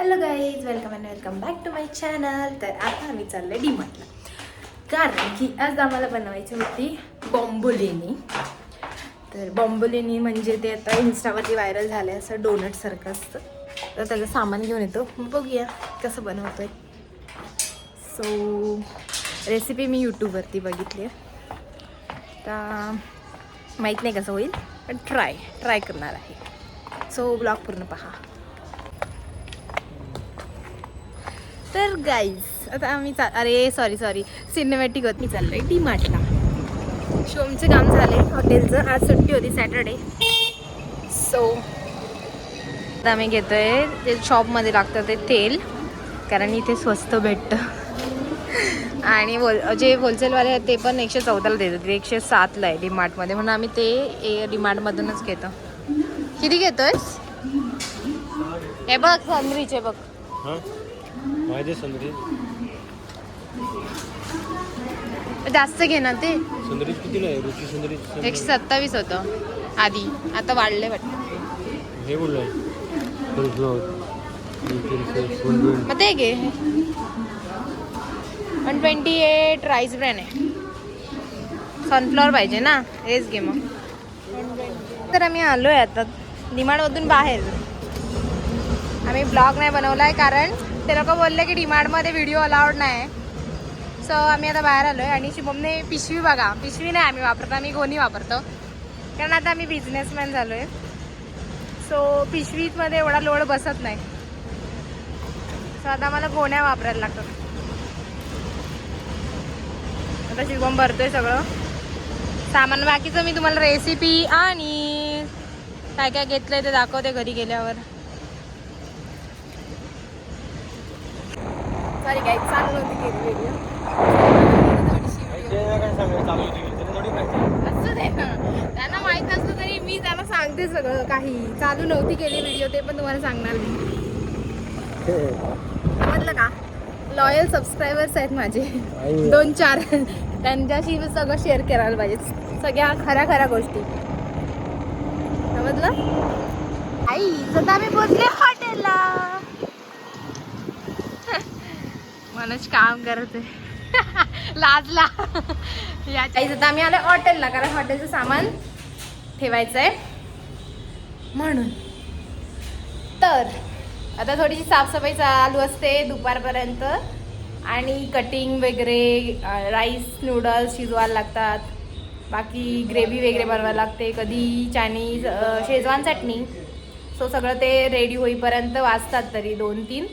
Hello guys, welcome and welcome back to my channel. तर आता आम्ही चाललो आहे डीमार्टला, कारण की आज आम्हाला बनवायची होती बॉम्बोलिनी. तर बॉम्बोलिनी म्हणजे ते आता इन्स्टावरती व्हायरल झालं आहे, असं डोनटसारखं असतं. तर त्याचं सामान घेऊन येतो, मग बघूया कसं बनवतो आहे. सो रेसिपी मी यूट्यूबवरती बघितली आहे, तर माहीत नाही कसं होईल, पण ट्राय करणार आहे. सो ब्लॉग पूर्ण पहा. तर गाईज आता आम्ही सॉरी सिनेमॅटिक होत. मी चाललो आहे डीमार्टला. शोमचं काम झालं आहे हॉटेलचं, आज सुट्टी होती सॅटर्डे. सो आता आम्ही घेतो आहे ते शॉपमध्ये लागतं ते तेल, कारण इथे स्वस्त भेटतं. आणि जे होलसेलवाले आहेत ते पण 114ला देतात, ते 107ला आहे डीमार्टमध्ये, म्हणून आम्ही ते डीमार्टमधूनच घेतो. किती घेतोयस? हे बघ सनरीचे बघ. माझे संदरी जास्त घे ना. ते संदरी कितीला आहे? रुची संदरी 127 होतं आधी, आता वाढले वाटतं. हे बोललो मग ते घे. 128 राईस ब्रॅन आहे. सनफ्लॉवर पाहिजे ना, हेच घे मग. तर आम्ही आलो आहे आता डीमार्टमधून बाहेर. आम्ही ब्लॉग नाही बनवला आहे, कारण ते लोक बोलले की डीमार्टमध्ये व्हिडिओ अलाउड नाही. सो आम्ही आता बाहेर आलो आहे. आणि शुभमने पिशवी बघा, पिशवी नाही आम्ही वापरतो, आम्ही गोणी वापरतो, कारण आता आम्ही बिझनेसमॅन झालो आहे. सो पिशवीमध्ये एवढा लोड बसत नाही. सो आता आम्हाला गोण्या वापरायला लागतात. आता शुभम भरतोय सगळं सामान. बाकीचं मी तुम्हाला रेसिपी आणि काय काय घेतलंय ते दाखवते घरी गेल्यावर. सॉरी गाईज, चालू नव्हती केली व्हिडिओ. असं दे ना, त्यांना माहीत नसतं तरी मी त्यांना सांगते सगळं काही. चालू नव्हती केली व्हिडिओ, ते पण तुम्हाला सांगणार मी. समजलं का? लॉयल सबस्क्रायबर्स आहेत माझे 2-4, त्यांच्याशी सगळं शेअर करायला पाहिजे, सगळ्या खऱ्या गोष्टी. समजलं? आई आता आम्ही पोहोचले हॉटेलला. मनोज काम करत आहे लाजला. या आता आम्ही आलो हॉटेलला, कारण हॉटेलचं सामान ठेवायचं आहे म्हणून. तर आता थोडीशी साफसफाई चालू असते दुपारपर्यंत, आणि कटिंग वगैरे, राईस नूडल्स शिजवायला लागतात, बाकी ग्रेव्ही वगैरे बनवायला लागते, कधी चायनीज शेजवान चटणी. सो सगळं ते रेडी होईपर्यंत वाजतात तरी 2-3.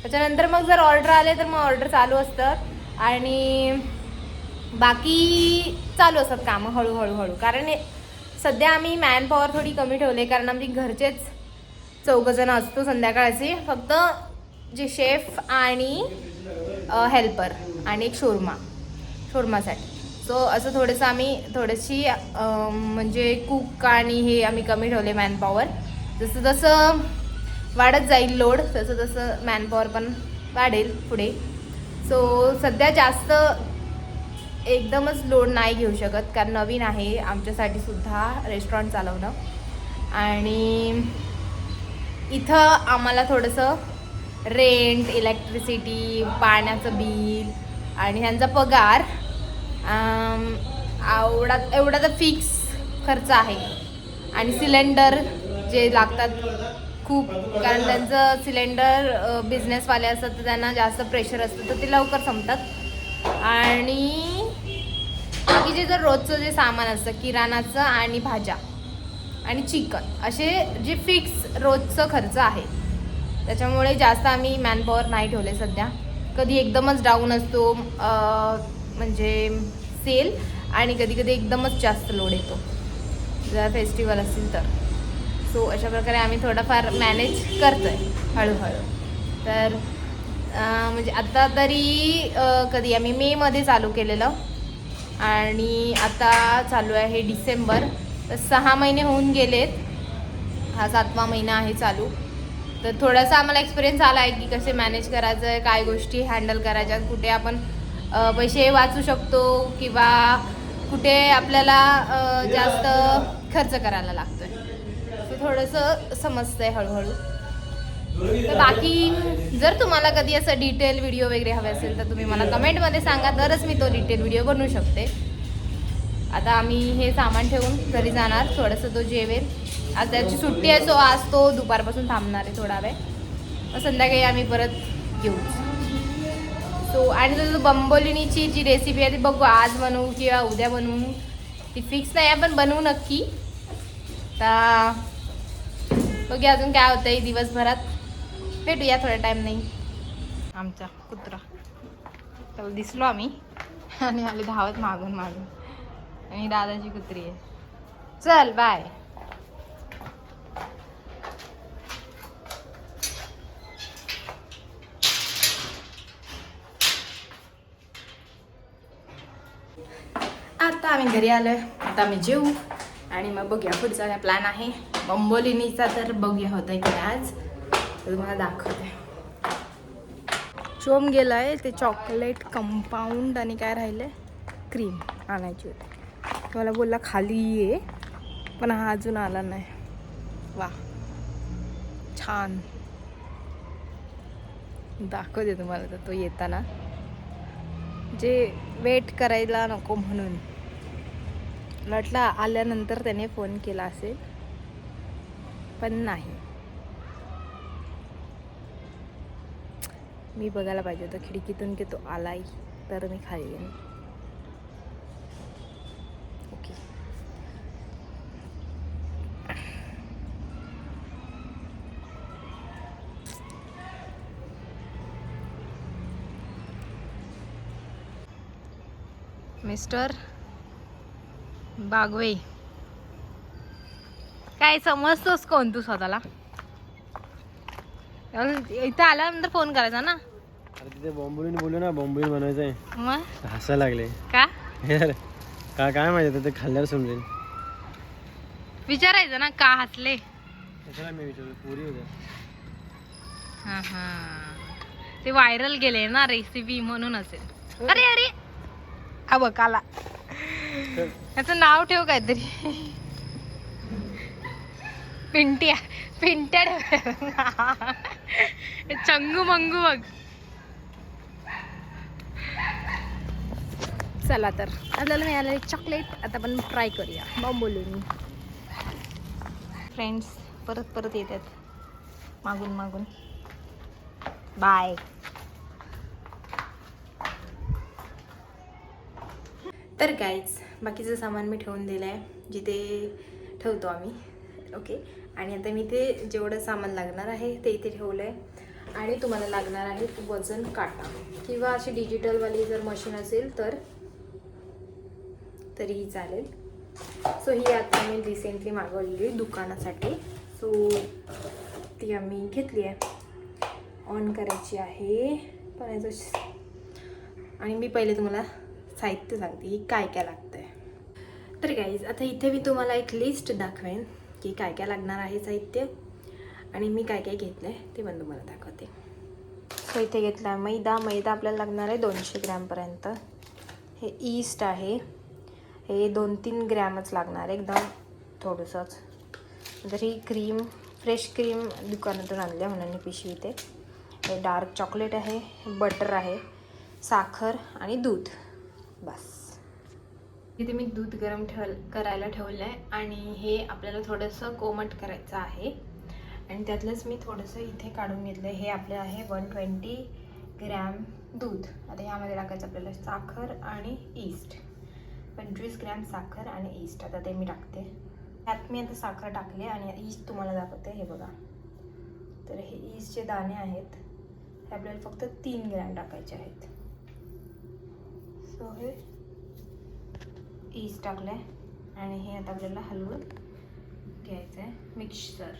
त्याच्यानंतर मग जर ऑर्डर आले तर मग ऑर्डर चालू असतात, आणि बाकी चालू असतात कामं हळूहळू. कारण सध्या आम्ही मॅनपॉवर थोडी कमी ठेवले, कारण आमची घरचेच 4 जण असतो संध्याकाळचे, फक्त जे शेफ आणि हेल्पर आणि एक शोरमासाठी. सो असं थोडंसं आम्ही थोडीशी म्हणजे कुक आणि हे आम्ही कमी ठेवले मॅनपॉवर. जसं जसं वाढत जाईल लोड, तसं तसं मॅनपॉवर पण वाढेल पुढे. सो सध्या जास्त एकदमच लोड नाही घेऊ शकत, कारण नवीन आहे आमच्यासाठी सुद्धा रेस्टॉरंट चालवणं. आणि इथं आम्हाला थोडंसं रेंट, इलेक्ट्रिसिटी, पाण्याचं बिल आणि ह्यांचा पगार एवढा तर फिक्स खर्च आहे. आणि सिलेंडर जे लागतात खूप, कारण त्यांचं सिलेंडर बिझनेसवाले असतात तर त्यांना जास्त प्रेशर असतं, तर ते लवकर संपतात. आणि बाकीचे जर रोजचं जे सामान असतं किराणाचं आणि भाज्या आणि चिकन, असे जे फिक्स रोजचं खर्च आहे, त्याच्यामुळे जास्त आम्ही मॅनपॉवर नाही ठेवले सध्या. कधी एकदमच डाऊन असतो म्हणजे सेल, आणि कधी कधी एकदमच जास्त लोड येतो जर फेस्टिवल असतील तर. सो अशा प्रकारे आम्ही थोडंफार मॅनेज करतो आहे हळूहळू. तर म्हणजे आत्ता तरी कधी आम्ही मेमध्ये चालू केलेलं, आणि आता चालू आहे डिसेंबर, तर 6 महिने होऊन गेलेत. हा 7वा महिना आहे चालू. तर थोडासा आम्हाला एक्सपिरियन्स आला आहे की कसे मॅनेज करायचं आहे, काय गोष्टी हँडल करायच्या, कुठे आपण पैसे वाचू शकतो, किंवा कुठे आपल्याला जास्त खर्च करायला लागतो आहे. सो थोडंसं समजतं आहे हळूहळू. तर बाकी जर तुम्हाला कधी असं डिटेल व्हिडिओ वगैरे हवे असेल तर तुम्ही मला कमेंटमध्ये सांगा, तरच मी तो डिटेल व्हिडिओ बनवू शकते. आता आम्ही हे सामान ठेवून घरी जाणार, थोडंसं तो जेवेल. आज त्याची सुट्टी आहे, सो आज तो दुपारपासून थांबणार आहे थोडा वेळ. मग संध्याकाळी आम्ही परत घेऊ. सो आणि जो बंबोलिनीची जी रेसिपी आहे ती बघू, आज बनवू किंवा उद्या बनवू ती फिक्स नाही आहे, पण बनवू नक्की. तर बघूया अजून काय होतं आहे दिवसभरात. भेटूया थोडा टाईम. नाही आमचा कुत्रा, त्याला दिसलो आम्ही आणि आले धावत मागून मागून. आणि दादाची कुत्री आहे. चल बाय. आता आम्ही घरी आलोय, आता आम्ही जेवू आणि मग बघूया पुढचा काय प्लॅन आहे. बंबोलिनीचा तर बघूया होतंय की आज, तर तुम्हाला दाखवते. शोम गेलाय ते चॉकलेट कंपाऊंड आणि काय राहिलंय क्रीम आणायची होती. मला बोलला खाली ये, पण हा अजून आला नाही. वा छान, दाखवते तुम्हाला तर तो येताना. जे वेट करायला नको म्हणून म्हटलं आल्यानंतर त्याने फोन केला असेल, पण नाही. मी बघायला पाहिजे होतं खिडकीतून की तो आलाय, तर मी खाली येईन. ओके. मिस्टर बागवे, काय समजतोस कोण तू स्वतःला? इथं आल्यानंतर फोन करायचा ना. अरे तिथे बॉम्बुलीने बोलू ना, बॉम्बुलीन बनवायचंय. मग हसायला लागले का का काय माहिती, ते खाल्ल्यावर समजेल. विचारायचं ना का हसले. कशाला मी विचारतो, पुरी होत्या. हा हा, ते व्हायरल गेले ना रेसिपी म्हणून असेल. अरे अरे हा बघ आला. याचं नाव ठेव काहीतरी. पिंट्या पिंट्या ठेव. चंगू मंगू बघ. चला तर आपल्याला मिळालेले चॉकलेट आता आपण ट्राय करूया. बॉम्बोलिनी फ्रेंड्स परत परत येतात मागून मागून. बाय. तर गाईज बाकीचं सामान मी ठेवून दिलं आहे जिथे ठेवतो आम्ही. ओके. आणि आता मी ते जेवढं सामान लागणार आहे ते इथे ठेवलं आहे. आणि तुम्हाला लागणार आहे वजन काटा किंवा अशी डिजिटलवाली जर मशीन असेल तर तरीही चालेल. सो ही आता मी रिसेंटली मागवलेली दुकानासाठी. सो ती आम्ही घेतली आहे. ऑन करायची आहे पण याचं. आणि मी पहिले तुम्हाला साहित्य सांगते की काय काय लागतं आहे. तर गाईज आता इथे मी तुम्हाला एक लिस्ट दाखवेन की काय काय लागणार आहे साहित्य आणि मी काय काय घेतलं आहे ते पण तुम्हाला दाखवते. सो इथे घेतला आहे मैदा. मैदा आपल्याला लागणार आहे 200 ग्रॅमपर्यंत. हे ईस्ट आहे, हे 2-3 ग्रॅमच लागणार आहे, एकदम थोडंसंच. नंतर ही क्रीम, फ्रेश क्रीम दुकानातून आणली आहे म्हणून पिशवी. इथे हे डार्क चॉकलेट आहे, बटर आहे, साखर आणि दूध. बस. इथे मी दूध गरम करायला ठेवलं आहे आणि हे आपल्याला थोडंसं कोमट करायचं आहे. आणि त्यातलंच मी थोडंसं इथे काढून घेतलं आहे. हे आपलं आहे 120 ग्रॅम दूध. आता ह्यामध्ये टाकायचं आपल्याला साखर आणि ईस्ट. 25 ग्रॅम साखर आणि ईस्ट. आता ते मी टाकते. ह्यात मी आता साखर टाकले आणि ईस्ट तुम्हाला दाखवते. हे बघा, तर हे ईस्टचे दाणे आहेत, हे आपल्याला फक्त 3 ग्रॅम टाकायचे आहेत. सो हे ईस्ट टाकलं आहे आणि हे आता आपल्याला हलवून घ्यायचं आहे मिक्सर.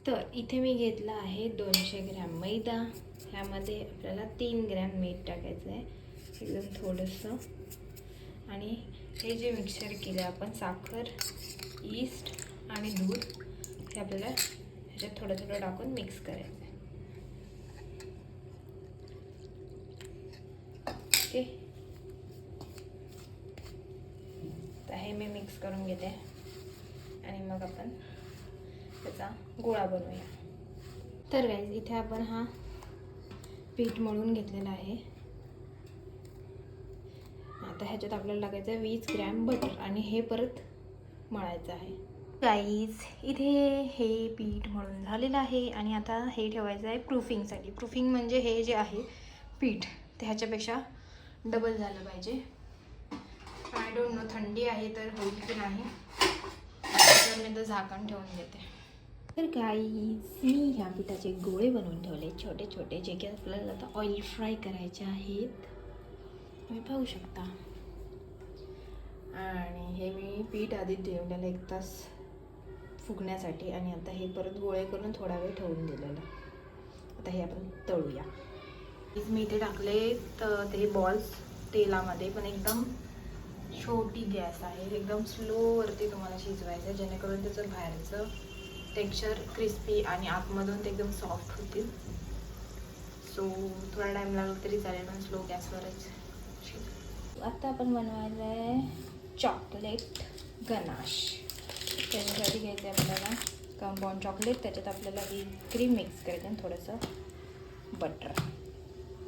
तर इथे मी घेतला आहे 200 ग्रॅम मैदा. ह्यामध्ये आपल्याला 3 ग्रॅम मीठ टाकायचं आहे, एकदम थोडंसं. आणि हे जे मिक्सर केलं आपण, साखर, ईस्ट आणि दूध, हे आपल्याला ह्याच्यात थोडं थोडं टाकून मिक्स करायचं आहे. ओके. तर हे मी मिक्स करून घेते आणि मग आपण त्याचा गोळा बनवूया. तर गाईज इथे आपण हा पीठ मळून घेतलेला आहे. आता ह्याच्यात आपल्याला टाकायचं आहे 20 ग्रॅम बटर आणि हे परत मळायचं आहे. गाईज इथे हे पीठ मळून झालेलं आहे आणि आता हे ठेवायचं आहे प्रूफिंगसाठी. प्रूफिंग म्हणजे हे जे आहे पीठ ते ह्याच्यापेक्षा डबल झालं पाहिजे. आय डोंट नो थंडी आहे तर होईल की नाही, तर मी तर झाकण ठेवून देते. तर गाईज मी ह्या पिठाचे गोळे बनवून ठेवले छोटे छोटे, जे की आपल्याला आता ऑइल फ्राय करायचे आहेत, तुम्ही पाहू शकता. आणि हे मी पीठ आधी ठेवलेलं 1 तास फुगण्यासाठी आणि आता हे परत गोळे करून थोडा वेळ ठेवून दिलेलं. आता हे आपण तळूया. मी इथे टाकले तर ते बॉल्स तेलामध्ये, पण एकदम छोटी गॅस आहे, एकदम स्लोवरती तुम्हाला शिजवायचं आहे जेणेकरून त्याचं बाहेरचं टेक्स्चर क्रिस्पी आणि आतमधून ते एकदम सॉफ्ट होतील. सो थोडा टाईम लागला तरी चालेल, पण स्लो गॅसवरच शिजव. आता आपण बनवायचं आहे चॉकलेट गनाश. त्याच्यासाठी घ्यायचं आहे आपल्याला कंपाऊंड चॉकलेट, त्याच्यात आपल्याला ही क्रीम मिक्स करायची आणि थोडंसं बटर.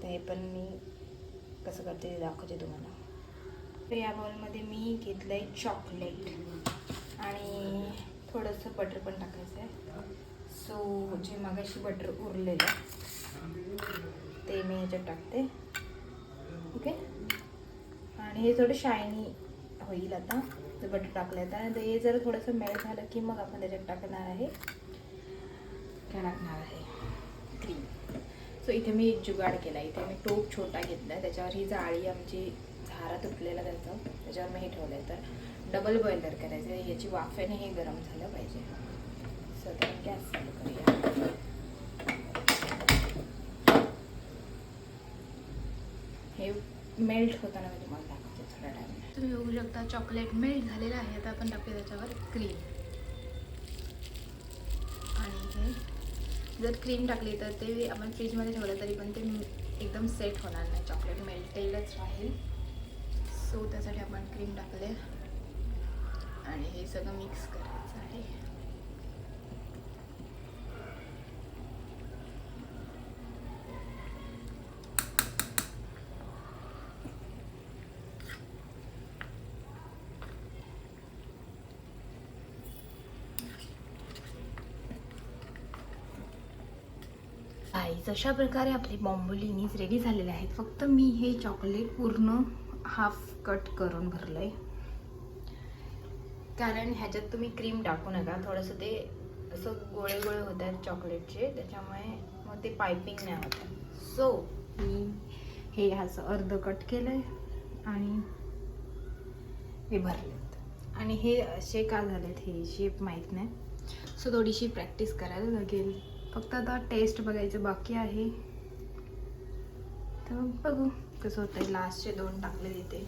तर हे पण मी कसं करते ते दाखवते तुम्हाला. तर या बॉलमध्ये मी घेतलं आहे चॉकलेट आणि थोडंसं बटर पण टाकायचं आहे. सो जे मगाशी बटर उरलेलं ते मी ह्याच्यात टाकते. ओके, आणि हे थोडं शायनी होईल आता ते बटर टाकलं आहे. तर हे जर थोडंसं मेल्ट झालं की मग आपण त्याच्यात टाकणार आहे क्रीम. सो इथे मी एक जुगाड केला. इथे मी टोप छोटा घेतला आहे, त्याच्यावर ही जाळी आमची झारा तुटलेला त्याचं, त्याच्यावर मी हे ठेवलं आहे. तर डबल बॉयलर करायचं आहे, याची वाफेने हे गरम झालं पाहिजे. सो तर गॅस चालू करूया. हे मेल्ट होताना मी तुम्हाला दाखवते थोड्या टाईम. तुम्ही बघू शकता चॉकलेट मेल्ट झालेलं आहे. आता आपण टाकूया त्याच्यावर क्रीम. आणि हे जर क्रीम टाकली तर ते आपण फ्रीजमध्ये ठेवलं तरी पण ते एकदम सेट होणार नाही, चॉकलेट मेल्टेलच राहील. सो त्यासाठी आपण क्रीम टाकले आणि हे सगळं मिक्स करायचं आहे. अशा प्रकारे आपले बॉम्बोलिनीज रेडी झालेले आहेत. फक्त मी हे चॉकलेट पूर्ण हाफ कट करून भरलं आहे, कारण ह्याच्यात तुम्ही क्रीम टाकू नका. थोडंसं ते असं गोळे गोळे होत आहेत चॉकलेटचे, त्याच्यामुळे मग ते पायपिंग नाही होत. सो मी हे असं अर्ध कट केलं आहे आणि हे भरलेत. आणि हे असे का झालेत हे शेप माहीत नाही. सो थोडीशी प्रॅक्टिस करायला लागेल. फक्त आता टेस्ट बघायचं बाकी आहे, तर बघू कसं होतं आहे. लास्टचे 2 टाकले तिथे,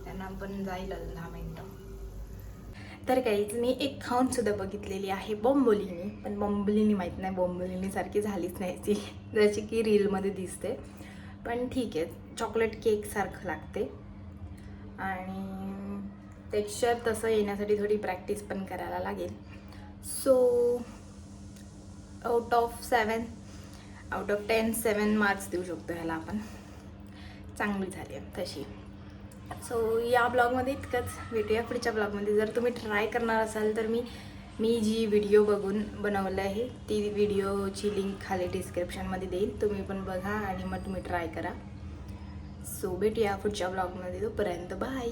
त्यांना पण जाईल अजून 10 मिनटं. तर काहीच मी एक खाऊन सुद्धा बघितलेली आहे बॉम्बोलिनी, पण बॉम्बोलिनी माहीत नाही बॉम्बोलिनीसारखी झालीच नाही ती, जशी की रीलमध्ये दिसते. पण ठीक आहे, चॉकलेट केकसारखं लागते. आणि टेक्स्चर तसं येण्यासाठी थोडी प्रॅक्टिस पण करायला लागेल. सो आउट ऑफ 10 7 मार्क्स देऊ शकतो ह्याला आपण. चांगली झाली आहे तशी. सो या ब्लॉगमध्ये इतकंच. भेटूया पुढच्या ब्लॉगमध्ये. जर तुम्ही ट्राय करणार असाल तर मी जी व्हिडिओ बघून बनवलं आहे ती व्हिडिओची लिंक खाली डिस्क्रिप्शनमध्ये देईल, तुम्ही पण बघा आणि मग तुम्ही ट्राय करा. सो भेटूया पुढच्या ब्लॉगमध्ये. तोपर्यंत बाय.